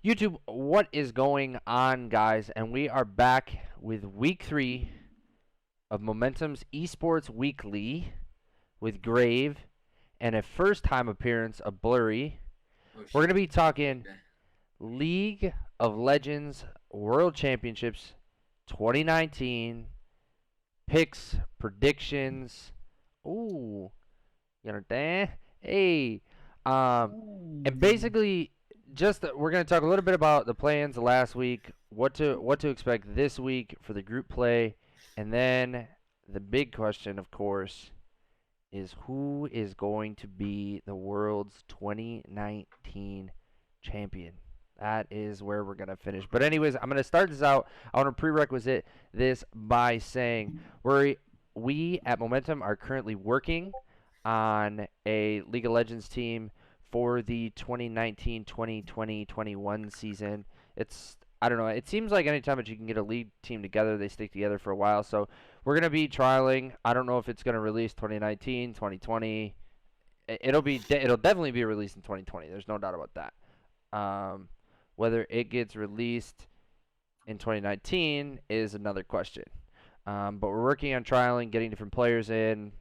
YouTube, what is going on, guys? And we are back with week 3 of Momentum's Esports Weekly with Grave and a first-time appearance of Blurry. Oh We're going to shit. be talking Okay. League of Legends World Championships 2019 picks, predictions. Ooh, you understand? Hey, um, and basically, just we're gonna talk a little bit about the plans last week, what to expect this week for the group play, and then the big question, of course, is who is going to be the world's 2019 champion. That is where we're gonna finish. But anyways, I'm gonna start this out. I want to prerequisite this by saying we at Momentum are currently working on a League of Legends team for the 2019, 2020, 21 season. I don't know. It seems like anytime that you can get a league team together, they stick together for a while. So we're going to be trialing. I don't know if it's going to release 2019, 2020. It'll definitely be released in 2020. There's no doubt about that. Whether it gets released in 2019 is another question. But we're working on trialing, getting different players in,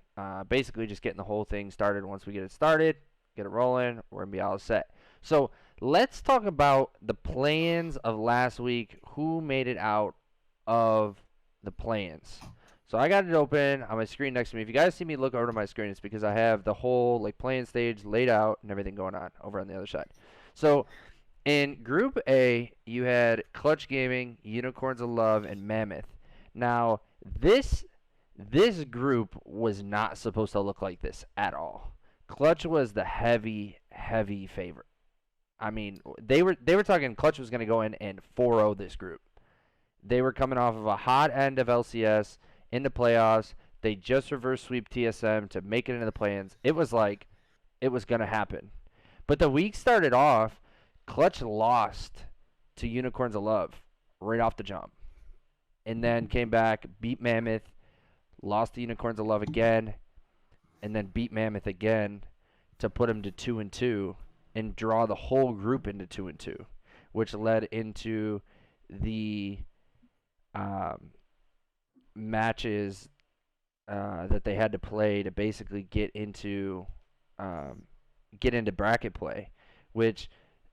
basically just getting the whole thing started. Once we get it started, get it rolling, we're going to be all set. So let's talk about the plans of last week. Who made it out of the plans? So I got it open on my screen next to me. If you guys see me look over to my screen, it's because I have the whole playing stage laid out and everything going on over on the other side. So in Group A, you had Clutch Gaming, Unicorns of Love, and Mammoth. Now, this group was not supposed to look like this at all. Clutch was the heavy favorite. I mean, they were talking Clutch was going to go in and 4-0 this group. They were coming off of a hot end of LCS in the playoffs. They just reverse sweep TSM to make it into the play-ins. It was like it was going to happen. But the week started off, Clutch lost to Unicorns of Love right off the jump. And then came back, beat Mammoth, lost to Unicorns of Love again, and then beat Mammoth again to put him to 2-2 and draw the whole group into 2-2, which led into the matches that they had to play to basically get into bracket play, which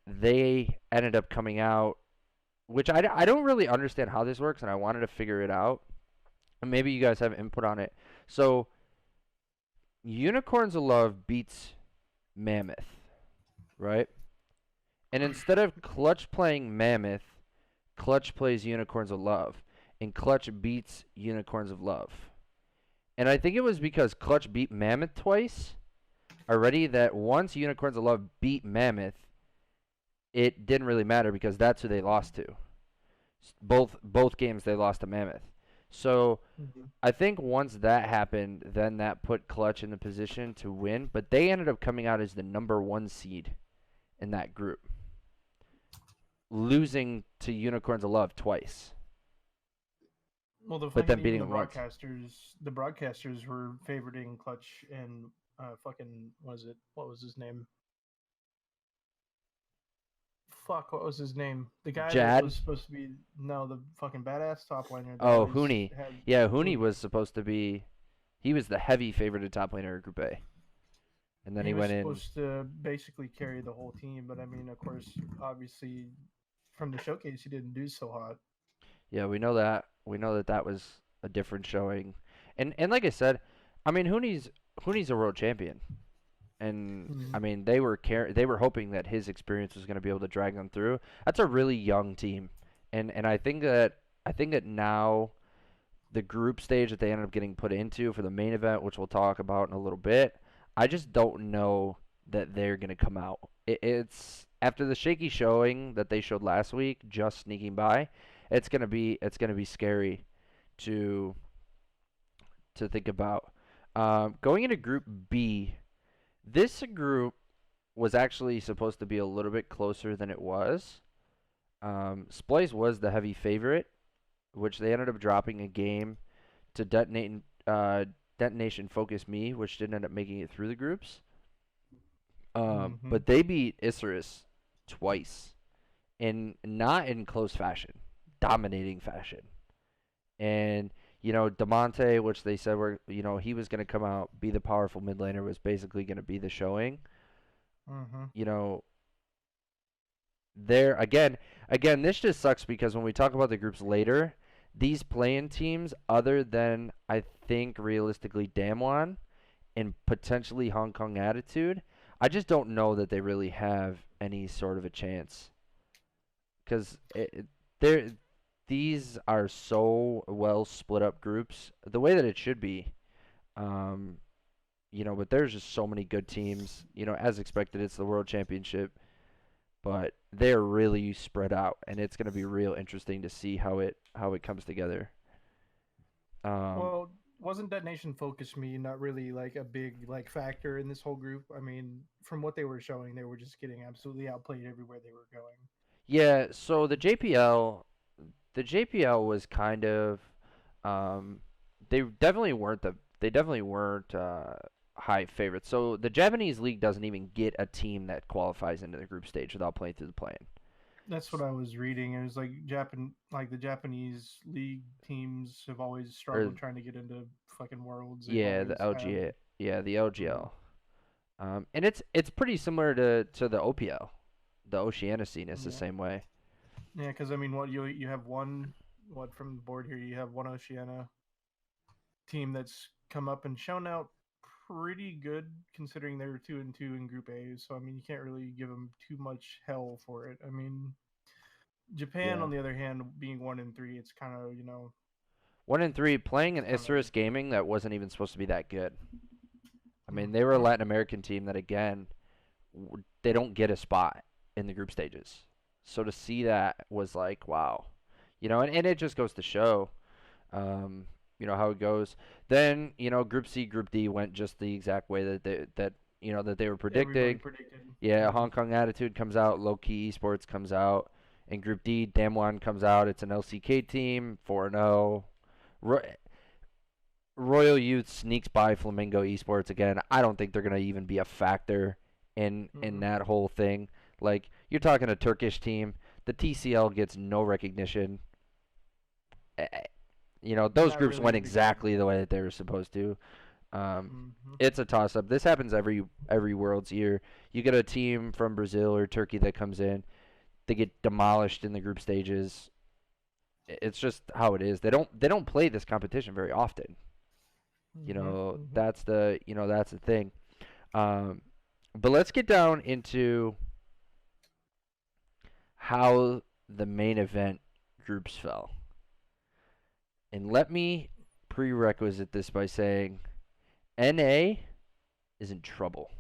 they ended up coming out. Which I don't really understand how this works, and I wanted to figure it out. And maybe you guys have input on it. So, Unicorns of Love beats Mammoth, right? And instead of Clutch playing Mammoth, Clutch plays Unicorns of Love, and Clutch beats Unicorns of Love. And I think it was because Clutch beat Mammoth twice already that once Unicorns of Love beat Mammoth, it didn't really matter because that's who they lost to. Both games they lost to Mammoth. So I think once that happened, then that put Clutch in the position to win. But they ended up coming out as the number 1 seed in that group, losing to Unicorns of Love twice. Well, the But then fucking even beating them once. the broadcasters were favoriting Clutch and fucking what was his name? Fuck, what was his name? The guy Jad? that was supposed to be the fucking badass top laner. Oh, Hooney. Yeah, Hooney was supposed to be. He was the heavy favorite of top laner of Group A. And then he went in. He was supposed to basically carry the whole team, but I mean, of course, obviously, from the showcase, he didn't do so hot. Yeah, we know that. We know that was a different showing. And like I said, I mean Hooney's a world champion. And I mean they were hoping that his experience was going to be able to drag them through. That's a really young team. And I think that now the group stage that they ended up getting put into for the main event, which we'll talk about in a little bit, I just don't know that they're going to come out. It's after the shaky showing that they showed last week, just sneaking by. It's gonna be scary to think about. Going into Group B, this group was actually supposed to be a little bit closer than it was. Splice was the heavy favorite, which they ended up dropping a game to Detonation Focus Me, which didn't end up making it through the groups. But they beat Isurus twice in not in close fashion, dominating fashion. And Demonte, which they said he was going to come out, be the powerful mid laner, was basically going to be the showing. Mm-hmm. You know, there again, this just sucks because when we talk about the groups later, these play-in teams, other than I think realistically Damwon and potentially Hong Kong Attitude, I just don't know that they really have any sort of a chance because they're these are so well split up groups the way that it should be. Um, but there's just so many good teams. As expected, it's the World Championship, but they're really spread out, and it's going to be real interesting to see how it comes together. Um, Well, wasn't that nation focus me not really like a big like factor in this whole group? I mean, from what they were showing, they were just getting absolutely outplayed everywhere they were going. yeah, so the JPL was kind of, um, they definitely weren't high favorites. So the Japanese league doesn't even get a team that qualifies into the group stage without playing through the play-in. That's what I was reading. It was like the Japanese league teams have always Or struggled trying to get into fucking worlds. They've yeah, the always had. LGA, yeah, the Mhm. LGL. And it's pretty similar to the OPL. The Oceania scene is the Yeah, same way. yeah. Because I mean, you have one what from the board here? You have one Oceania team that's come up and shown out pretty good considering they're 2-2 in Group A. So I mean, you can't really give them too much hell for it. I mean, Japan Yeah. on the other hand, being 1-3, it's kind of One and three playing it's an kind of Isurus Gaming that wasn't even supposed to be that good. I mean, they were a mm-hmm. Latin American team that again, they don't get a spot in the group stages. So to see that was like, wow. And it just goes to show, um, how it goes. Then, Group C, Group D went just the exact way that they were everybody predicting. predicted. Yeah, Mm-hmm. Hong Kong Attitude comes out, Low Key Esports comes out, and Group D, Damwon comes out. It's an LCK team, 4-0. Royal Youth sneaks by Flamingo Esports again. I don't think they're gonna even be a factor in Mm-hmm. that whole thing. Like you're talking a Turkish team, the TCL gets no recognition. Eh, eh, those Not groups really went a big deal. exactly the way that they were supposed to. Um, Mm-hmm. it's a toss up. This happens every Worlds year. You get a team from Brazil or Turkey that comes in, they get demolished in the group stages. It's just how it is. They don't play this competition very often. Mm-hmm. Mm-hmm. That's the thing. Um, but let's get down into how the main event groups fell. And let me prerequisite this by saying NA is in trouble.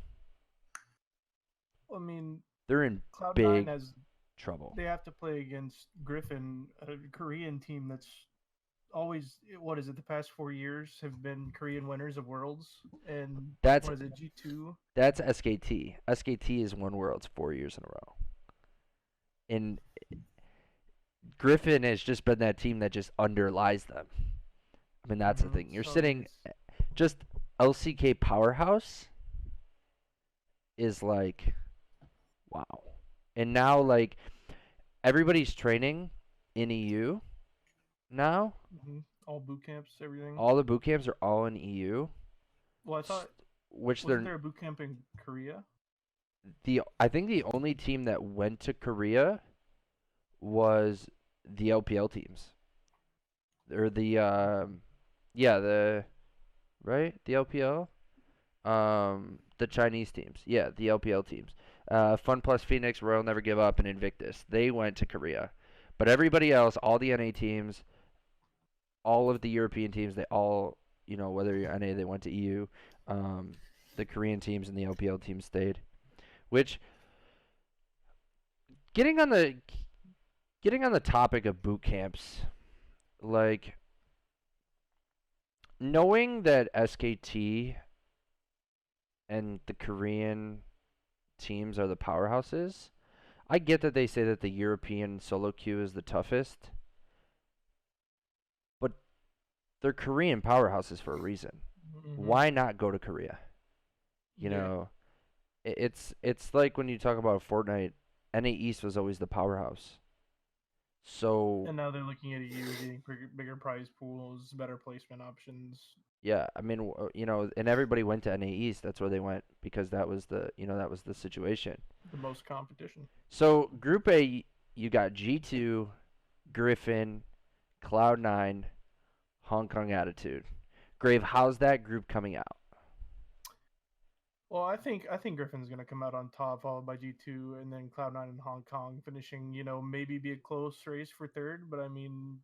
I mean, They're in Cloud9 big has trouble. they have to play against Griffin, a Korean team that's always what is it? The past 4 years have been Korean winners of Worlds, and That's what is it? G2. that's SKT. SKT has won Worlds 4 years in a row. And Griffin has just been that team that just underlies them. I mean, that's the Mm-hmm. thing. You're So I mean, sitting just LCK Powerhouse is like wow. And now like everybody's training in EU now. all boot camps, everything. All the boot camps are all in EU, Well, I thought which wasn't they're there a boot camp in Korea? the I think the only team that went to Korea was the LPL teams. Or the yeah, the right? The LPL? The Chinese teams. Yeah, the LPL teams. Fun Plus Phoenix, Royal Never Give Up, and Invictus. They went to Korea. But everybody else, all the NA teams, all of the European teams, they all, whether you're NA, they went to EU. Um, the Korean teams and the LPL teams stayed. Which getting on the getting on the topic of boot camps, like knowing that SKT and the Korean teams are the powerhouses, I get that they say that the European solo queue is the toughest, but they're Korean powerhouses for a reason. Mm-hmm. Why not go to Korea? You Yeah. know, it's like when you talk about Fortnite NA East was always the powerhouse. So And now they're looking at EU getting bigger prize pools, better placement options. yeah, I mean, and everybody went to NA East. That's where they went because that was the situation. The most competition. So Group A, you got G2, Griffin, Cloud9, Hong Kong Attitude. Grave, how's that group coming out? Well, I think Griffin's gonna come out on top, followed by G2, and then Cloud9 and Hong Kong finishing. Maybe be a close race for third, but I mean,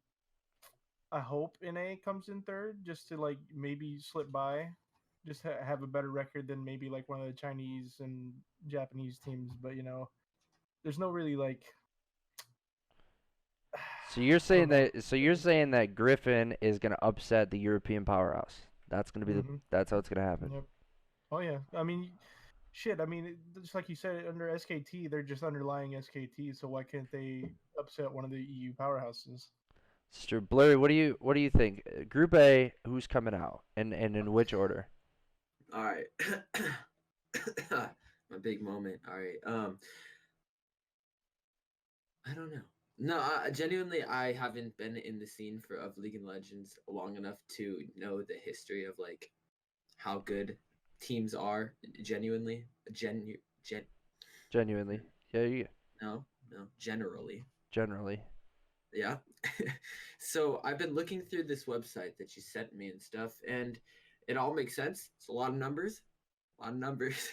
I hope NA comes in third just to like maybe slip by, just have a better record than maybe like one of the Chinese and Japanese teams. But there's no really like. So you're I don't saying know. that so you're saying that Griffin is going to upset the European powerhouse. That's going to be Mm-hmm. that's how it's going to happen. Yep. Oh yeah. I mean, shit. I mean, just like you said, under SKT, they're just underlying SKT. So why can't they upset one of the EU powerhouses? Sister Blurry, what do you think? Group A, who's coming out and in which order? All right. My big moment. All right. I don't know. No, genuinely, I haven't been in the scene of League of Legends long enough to know the history of like how good teams are. Genuinely, Genuinely. Yeah, no, generally. generally. Yeah. So I've been looking through this website that you sent me and stuff, and it all makes sense. It's a lot of numbers, a lot of numbers,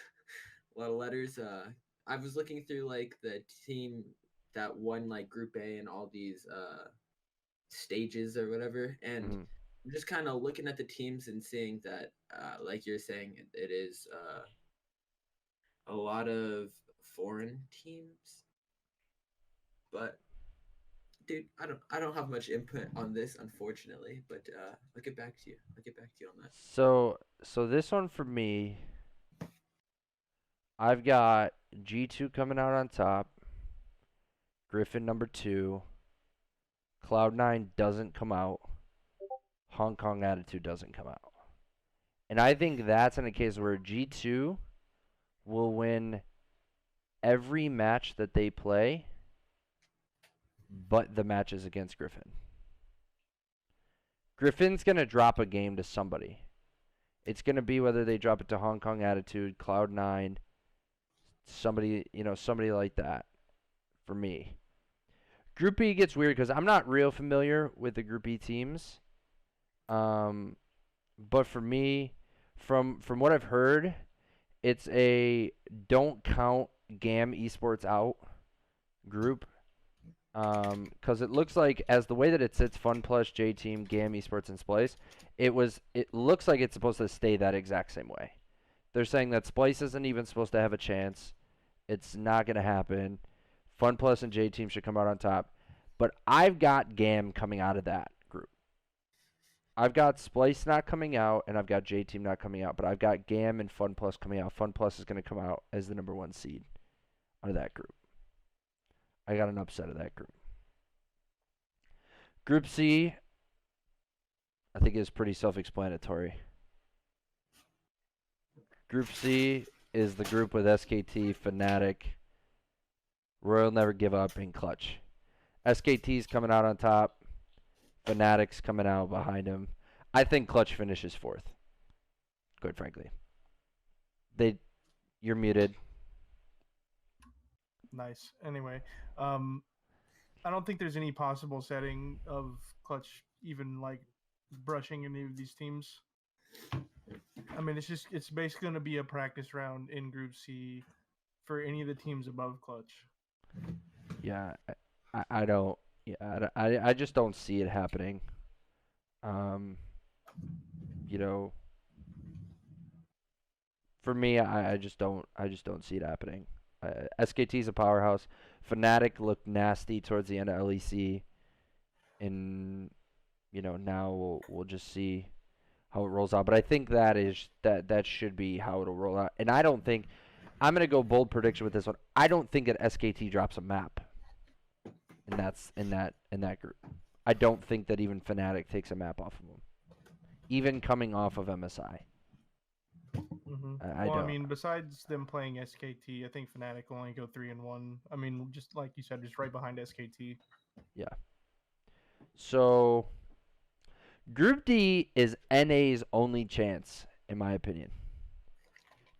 a lot of letters. I was looking through like the team that won like Group A and all these stages or whatever, and Mhm. I'm just kind of looking at the teams and seeing that, like you're saying, it is a lot of foreign teams, but dude, I don't have much input on this, unfortunately. But I'll get back to you. I'll get back to you on that. So this one for me, I've got G2 coming out on top, Griffin number 2, Cloud9 doesn't come out, Hong Kong Attitude doesn't come out. And I think that's in a case where G2 will win every match that they play, but the matches against Griffin. Griffin's going to drop a game to somebody. It's going to be whether they drop it to Hong Kong Attitude, Cloud9, somebody like that for me. Group B gets weird because I'm not real familiar with the Group B teams. But for me, from what I've heard, it's a don't count GAM Esports out group. Because it looks like, as the way that it sits, Fun Plus, J Team, GAM Esports, and Splice, it looks like it's supposed to stay that exact same way. They're saying that Splice isn't even supposed to have a chance. It's not going to happen. Fun Plus and J Team should come out on top. But I've got GAM coming out of that group. I've got Splice not coming out, and I've got J Team not coming out. But I've got GAM and Fun Plus coming out. Fun Plus is going to come out as the number 1 seed out of that group. I got an upset of that group. Group C, I think, is pretty self-explanatory. Group C is the group with SKT, Fnatic, Royal Never Give Up, and Clutch. SKT's coming out on top. Fnatic's coming out behind him. I think Clutch finishes 4th, quite frankly. You're muted. Nice. Anyway, I don't think there's any possible setting of Clutch even like brushing any of these teams. I mean, it's basically going to be a practice round in Group C for any of the teams above Clutch. Yeah, I don't. Yeah, I just don't see it happening. You know, for me, I just don't see it happening. SKT's a powerhouse. Fnatic looked nasty towards the end of LEC, and now we'll just see how it rolls out. But I think that should be how it'll roll out. And I don't think I'm gonna go bold prediction with this one. I don't think that SKT drops a map, and that's in that group. I don't think that even Fnatic takes a map off of them, even coming off of MSI. I Well, I don't. mean, besides them playing SKT, I think Fnatic will only go 3-1. I mean, just like you said, just right behind SKT. Yeah. So Group D is NA's only chance, in my opinion.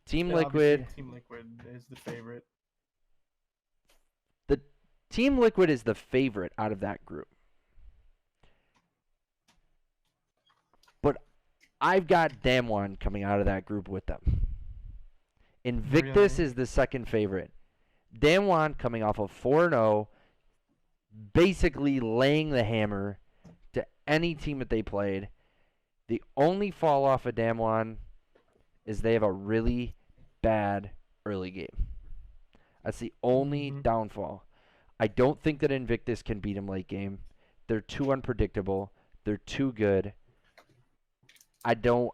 Team And obviously, Liquid. Team Liquid is the favorite. The Team Liquid is the favorite out of that group. But I've got Damwon coming out of that group with them. Invictus Really? is the second favorite. Damwon coming off of 4-0, basically laying the hammer to any team that they played. The only fall off of Damwon is they have a really bad early game. That's the only downfall. I don't think that Invictus can beat them late game. They're too unpredictable. They're too good. I don't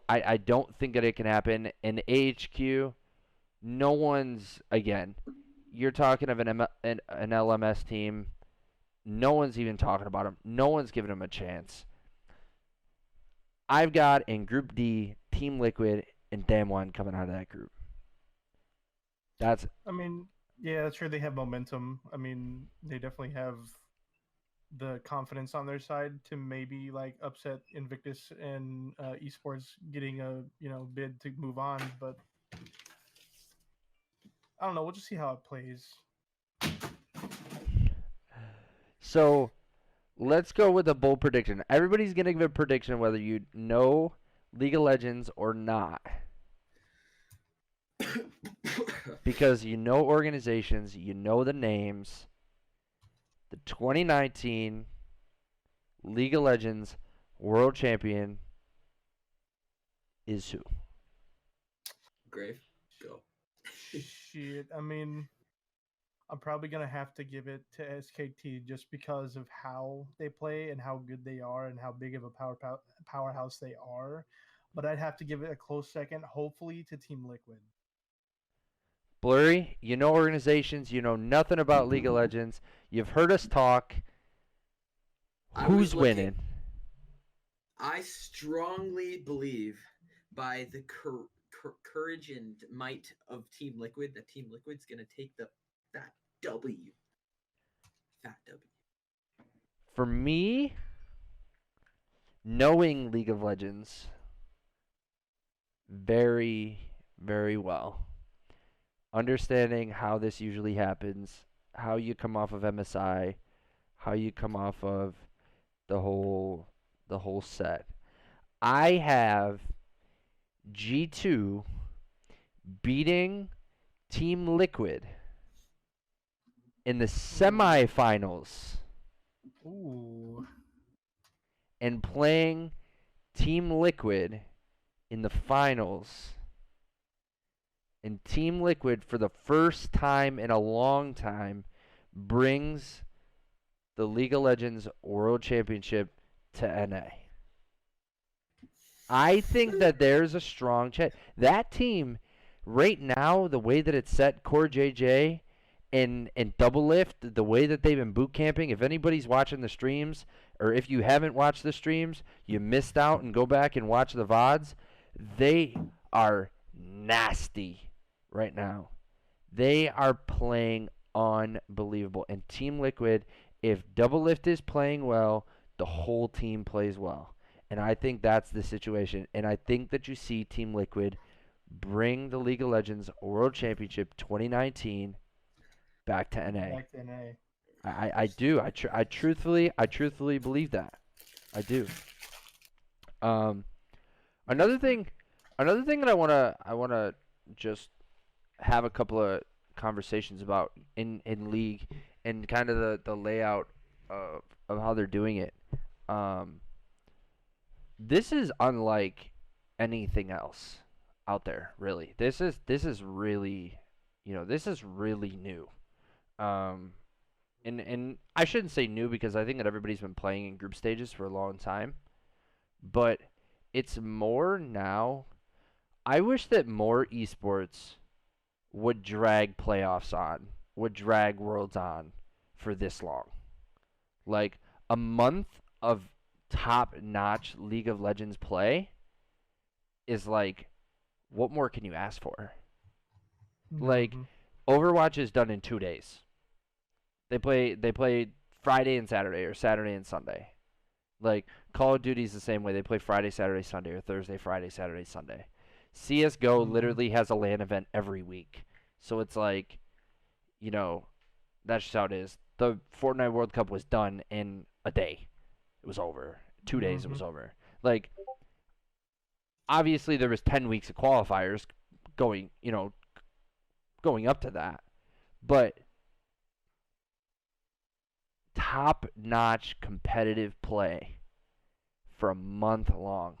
think that it can happen. In AHQ, no one's, again, you're talking of an LMS team. No one's even talking about them. No one's giving them a chance. I've got in Group D, Team Liquid and Damwon coming out of that group. That's. I mean, yeah, sure, they have momentum. I mean, they definitely have the confidence on their side to maybe like upset Invictus and Esports getting a bid to move on, but I don't know. We'll just see how it plays. So let's go with a bold prediction. Everybody's going to give a prediction whether you know League of Legends or not. Because you know organizations, you know the names. The 2019 League of Legends World Champion is who? Grave, go. Shit, I mean, I'm probably gonna have to give it to SKT just because of how they play and how good they are and how big of a powerhouse they are. But I'd have to give it a close second, hopefully, to Team Liquid. Blurry, you know organizations, you know nothing about League of Legends. You've heard us talk. Who's winning? I strongly believe by the courage and might of Team Liquid that Team Liquid's going to take the fat W. Fat W. For me, knowing League of Legends very, very well, understanding how this usually happens, how you come off of MSI, how you come off of the whole set. I have G2 beating Team Liquid in the semifinals. Ooh. And playing Team Liquid in the finals. And Team Liquid, for the first time in a long time, brings the League of Legends World Championship to NA. I think that there's a strong chance. That team, right now, the way that it's set, Core JJ and Double Lift, the way that they've been boot camping, if anybody's watching the streams, or if you haven't watched the streams, you missed out and go back and watch the VODs. They are nasty right now. They are playing unbelievable. And Team Liquid, if Double Lift is playing well, the whole team plays well. And I think that's the situation. And I think that you see Team Liquid bring the League of Legends World Championship 2019 back to NA. Back to NA. I do. I truthfully believe that. I do. Another thing that I wanna just have a couple of conversations about in League and kind of the layout of how they're doing it. This is unlike anything else out there, really. This is really, this is really new. And I shouldn't say new because I think that everybody's been playing in group stages for a long time. But it's more now. I wish that more esports would drag playoffs on, would drag worlds on for this long. Like a month of top-notch League of Legends play is like what more can you ask for? Like, Mhm. Overwatch is done in 2 days. They play Friday and Saturday, or Saturday and Sunday. Like, Call of Duty's the same way. They play Friday, Saturday, Sunday, or Thursday, Friday, Saturday, Sunday. CS:GO Mhm. literally has a LAN event every week. So it's like, that's just how it is. The Fortnite World Cup was done in a day. It was over. 2 days it was over. Like, obviously there was 10 weeks of qualifiers going, going up to that. But top-notch competitive play for a month long.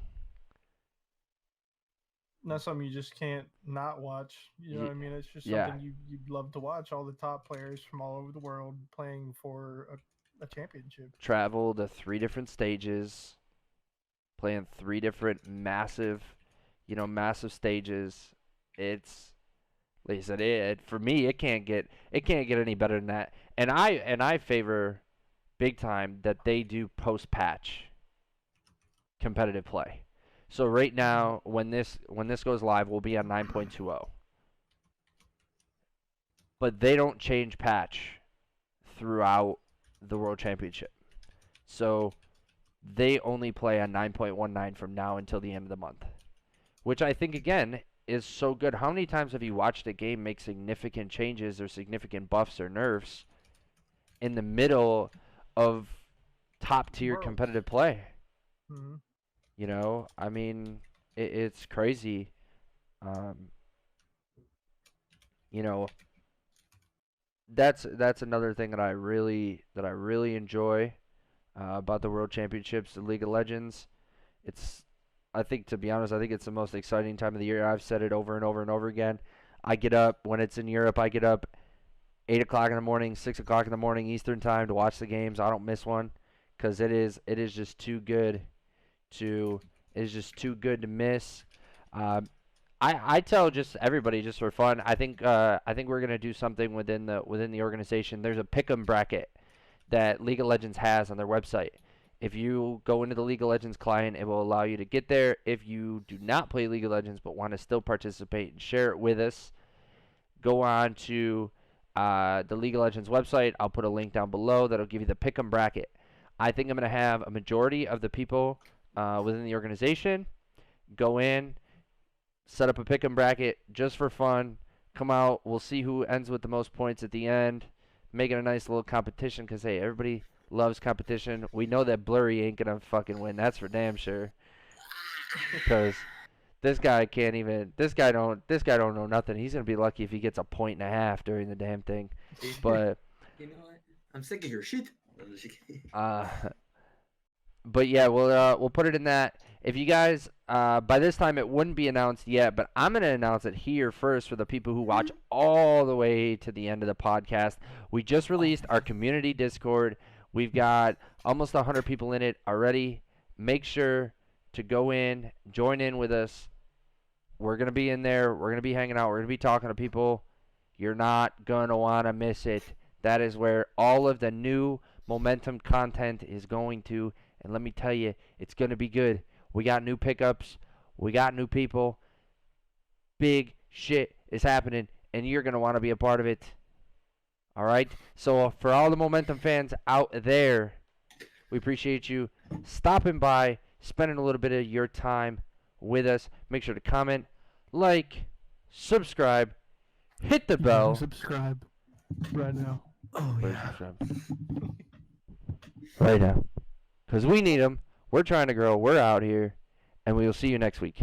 Not something you just can't not watch. You know what I mean? It's just Yeah. something you'd love to watch. All the top players from all over the world playing for a championship. Travel to 3 different stages, playing 3 different massive stages. It's, like I said, for me it can't get any better than that. And I favor big time that they do post-patch competitive play. So right now, when this goes live, we'll be on 9.20. But they don't change patch throughout the World Championship. So they only play on 9.19 from now until the end of the month, which I think, again, is so good. How many times have you watched a game make significant changes or significant buffs or nerfs in the middle of top-tier Worlds. competitive play? Mhm. I mean, it's crazy. Um, you know, that's another thing that I really enjoy about the World Championships, the League of Legends. I think, to be honest, I think it's the most exciting time of the year. I've said it over and over and over again. I get up when it's in Europe. I get up 8 o'clock in the morning, 6 o'clock in the morning Eastern time to watch the games. I don't miss one because it is just too good to miss. Um, I tell just everybody, just for fun. I think we're gonna do something within the organization. There's a pick'em bracket that League of Legends has on their website. If you go into the League of Legends client, it will allow you to get there. If you do not play League of Legends but want to still participate and share it with us, go on to the League of Legends website. I'll put a link down below that'll give you the pick'em bracket. I think I'm going to have a majority of the people within the organization go in, set up a pick'em bracket just for fun. Come out. We'll see who ends with the most points at the end. Make it a nice little competition because, hey, everybody loves competition. We know that Blurry ain't going to fucking win. That's for damn sure. Because this guy can't even. This guy don't know nothing. He's gonna be lucky if he gets a 1.5 during the damn thing. But You know what? I'm sick of your shit. uh, but yeah, we'll put it in that. If you guys, by this time it wouldn't be announced yet, but I'm gonna announce it here first for the people who watch all the way to the end of the podcast. We just released our community Discord. We've got almost 100 people in it already. Make sure to go in, join in with us. We're going to be in there. We're going to be hanging out. We're going to be talking to people. You're not going to want to miss it. That is where all of the new momentum content is going to. And let me tell you, it's going to be good. We got new pickups. We got new people. Big shit is happening, and you're going to want to be a part of it. All right? So for all the momentum fans out there, we appreciate you stopping by, spending a little bit of your time with us. Make sure to comment, like, subscribe, hit the bell. Subscribe right now. Oh Please yeah. subscribe. Right now. Because we need them. We're trying to grow. We're out here. And we will see you next week.